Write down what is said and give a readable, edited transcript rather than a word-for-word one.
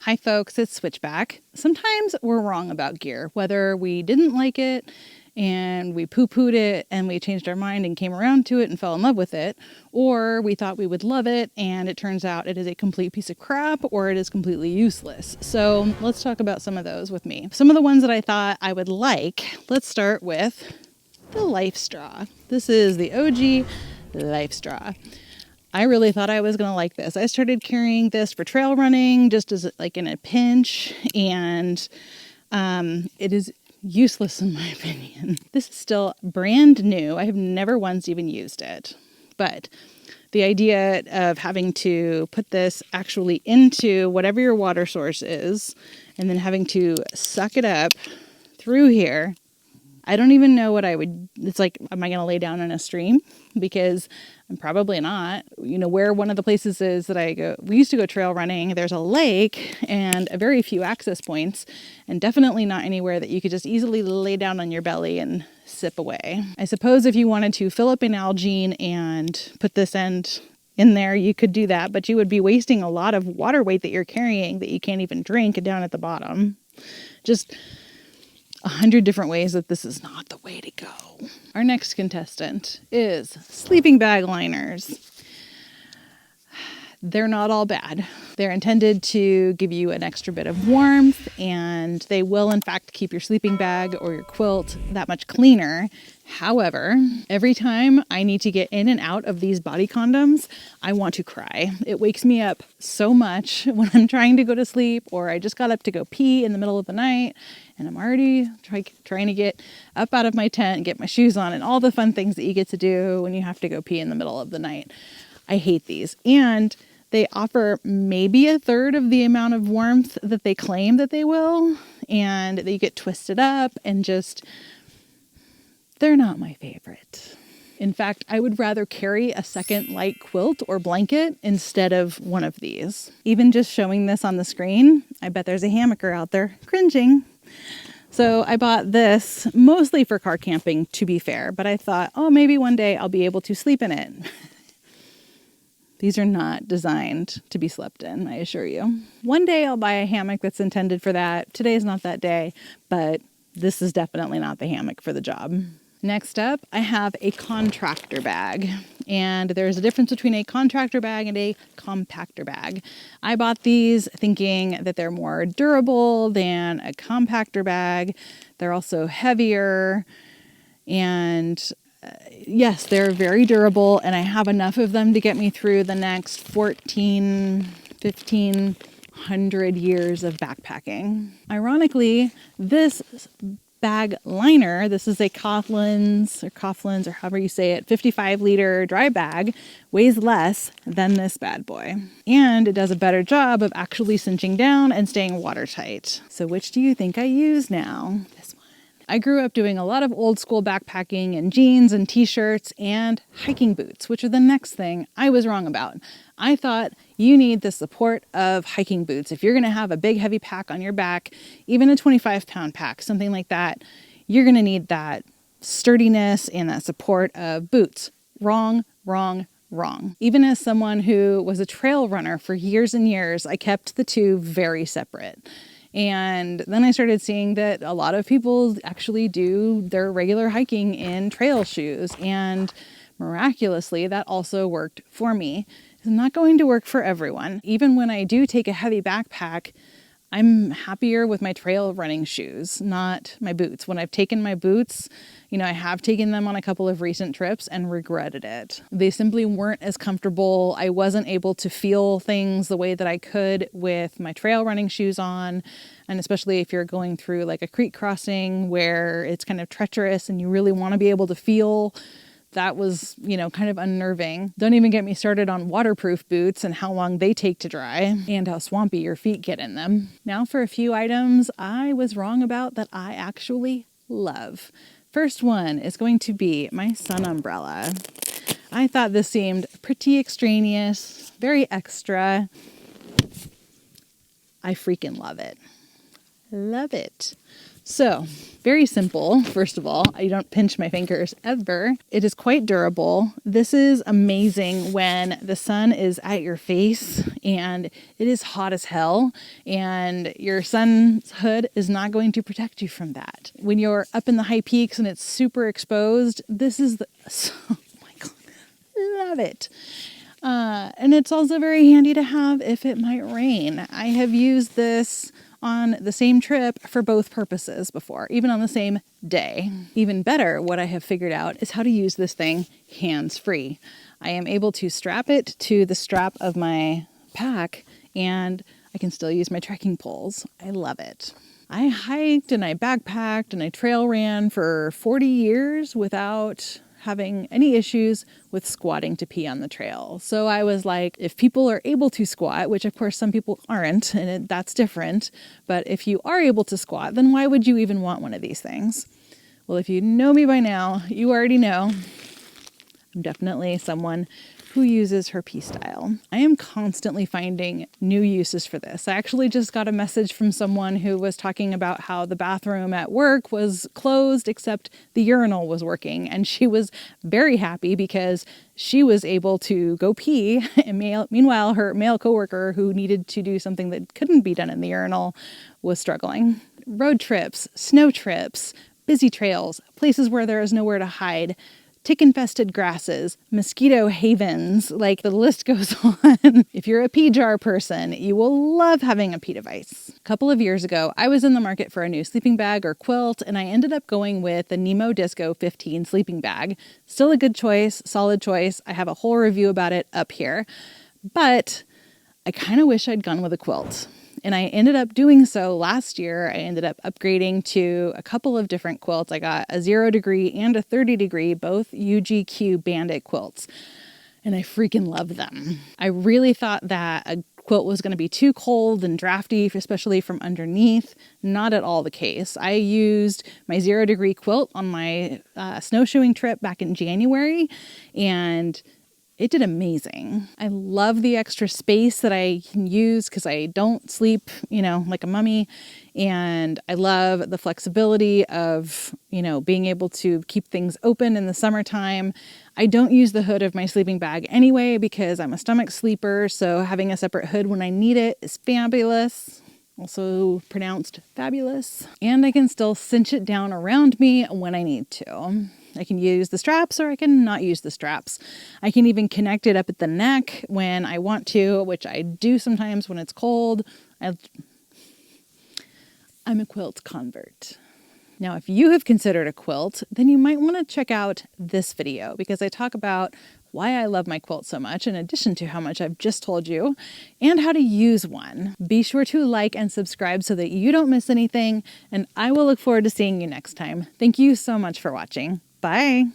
Hi folks, it's Switchback. Sometimes we're wrong about gear, whether we didn't like it and we poo-pooed it and we changed our mind and came around to it and fell in love with it, or we thought we would love it and it turns out it is a complete piece of crap or it is completely useless. So let's talk about some of those with me. Some of the ones that I thought I would like, let's start with the Life Straw. This is the OG Life Straw. I really thought I was going to like this. I started carrying this for trail running just as like in a pinch, and it is useless in my opinion. This is still brand new. I have never once even used it, but the idea of having to put this actually into whatever your water source is and then having to suck it up through here, I don't even know what I would, it's like, am I going to lay down in a stream? Because I'm probably not. You know, where one of the places is that I go, we used to go trail running, there's a lake and a very few access points, and definitely not anywhere that you could just easily lay down on your belly and sip away. I suppose if you wanted to fill up an Nalgene and put this end in there, you could do that, but you would be wasting a lot of water weight that you're carrying that you can't even drink down at the bottom. Just 100 different ways that this is not the way to go. Our next contestant is sleeping bag liners. They're not all bad. They're intended to give you an extra bit of warmth, and they will in fact keep your sleeping bag or your quilt that much cleaner. However, every time I need to get in and out of these body condoms, I want to cry. It wakes me up so much when I'm trying to go to sleep, or I just got up to go pee in the middle of the night and I'm already trying to get up out of my tent and get my shoes on and all the fun things that you get to do when you have to go pee in the middle of the night. I hate these. And they offer maybe a third of the amount of warmth that they claim that they will, and they get twisted up and just, they're not my favorite. In fact, I would rather carry a second light quilt or blanket instead of one of these. Even just showing this on the screen, I bet there's a hammocker out there cringing. So I bought this mostly for car camping, to be fair, but I thought, oh, maybe one day I'll be able to sleep in it. These are not designed to be slept in, I assure you. One day I'll buy a hammock that's intended for that. Today's not that day, but this is definitely not the hammock for the job. Next up, I have a contractor bag. And there's a difference between a contractor bag and a compactor bag. I bought these thinking that they're more durable than a compactor bag. They're also heavier, and yes, they're very durable, and I have enough of them to get me through the next 1,500 years of backpacking. Ironically, this bag liner, this is a Coughlin's or however you say it, 55-liter dry bag, weighs less than this bad boy. And it does a better job of actually cinching down and staying watertight. So which do you think I use now? This one. I grew up doing a lot of old school backpacking in jeans and t-shirts and hiking boots, which are the next thing I was wrong about. I thought you need the support of hiking boots. If you're going to have a big heavy pack on your back, even a 25-pound pack, something like that, you're going to need that sturdiness and that support of boots. Wrong, wrong, wrong. Even as someone who was a trail runner for years and years, I kept the two very separate. And then I started seeing that a lot of people actually do their regular hiking in trail shoes. And miraculously, that also worked for me. It's not going to work for everyone. Even when I do take a heavy backpack, I'm happier with my trail running shoes, not my boots. When I've taken my boots, I have taken them on a couple of recent trips and regretted it. They simply weren't as comfortable. I wasn't able to feel things the way that I could with my trail running shoes on. And especially if you're going through like a creek crossing where it's kind of treacherous and you really want to be able to feel, that was, kind of unnerving. Don't even get me started on waterproof boots and how long they take to dry and how swampy your feet get in them. Now for a few items I was wrong about that I actually love. First one is going to be my sun umbrella. I thought this seemed pretty extraneous, very extra. I freaking love it. Love it. So, very simple. First of all, I don't pinch my fingers ever. It is quite durable. This is amazing when the sun is at your face and it is hot as hell, and your sun's hood is not going to protect you from that. When you're up in the high peaks and it's super exposed, this is oh my God, love it. And it's also very handy to have if it might rain. I have used this on the same trip for both purposes before, even on the same day. Even better, what I have figured out is how to use this thing hands-free. I am able to strap it to the strap of my pack, and I can still use my trekking poles. I love it. I hiked and I backpacked and I trail ran for 40 years without having any issues with squatting to pee on the trail. So I was like, if people are able to squat, which of course some people aren't, and that's different, but if you are able to squat, then why would you even want one of these things? Well, if you know me by now, you already know I'm definitely someone who uses her pee style. I am constantly finding new uses for this. I actually just got a message from someone who was talking about how the bathroom at work was closed except the urinal was working, and she was very happy because she was able to go pee, and meanwhile her male coworker who needed to do something that couldn't be done in the urinal was struggling. Road trips, snow trips, busy trails, places where there is nowhere to hide, tick-infested grasses, mosquito havens, like the list goes on. If you're a pee jar person, you will love having a pee device. A couple of years ago, I was in the market for a new sleeping bag or quilt, and I ended up going with the Nemo Disco 15 sleeping bag. Still a good choice, solid choice. I have a whole review about it up here, but I kind of wish I'd gone with a quilt. And I ended up doing so last year. I ended up upgrading to a couple of different quilts. I got a 0 degree and a 30 degree, both UGQ bandit quilts. And I freaking love them. I really thought that a quilt was going to be too cold and drafty, especially from underneath. Not at all the case. I used my 0 degree quilt on my snowshoeing trip back in January, and it did amazing. I love the extra space that I can use because I don't sleep, like a mummy. And I love the flexibility of, being able to keep things open in the summertime. I don't use the hood of my sleeping bag anyway because I'm a stomach sleeper. So having a separate hood when I need it is fabulous. Also pronounced fabulous. And I can still cinch it down around me when I need to. I can use the straps or I can not use the straps. I can even connect it up at the neck when I want to, which I do sometimes when it's cold. I'm a quilt convert. Now, if you have considered a quilt, then you might want to check out this video because I talk about why I love my quilt so much, in addition to how much I've just told you, and how to use one. Be sure to like and subscribe so that you don't miss anything, and I will look forward to seeing you next time. Thank you so much for watching. Bye.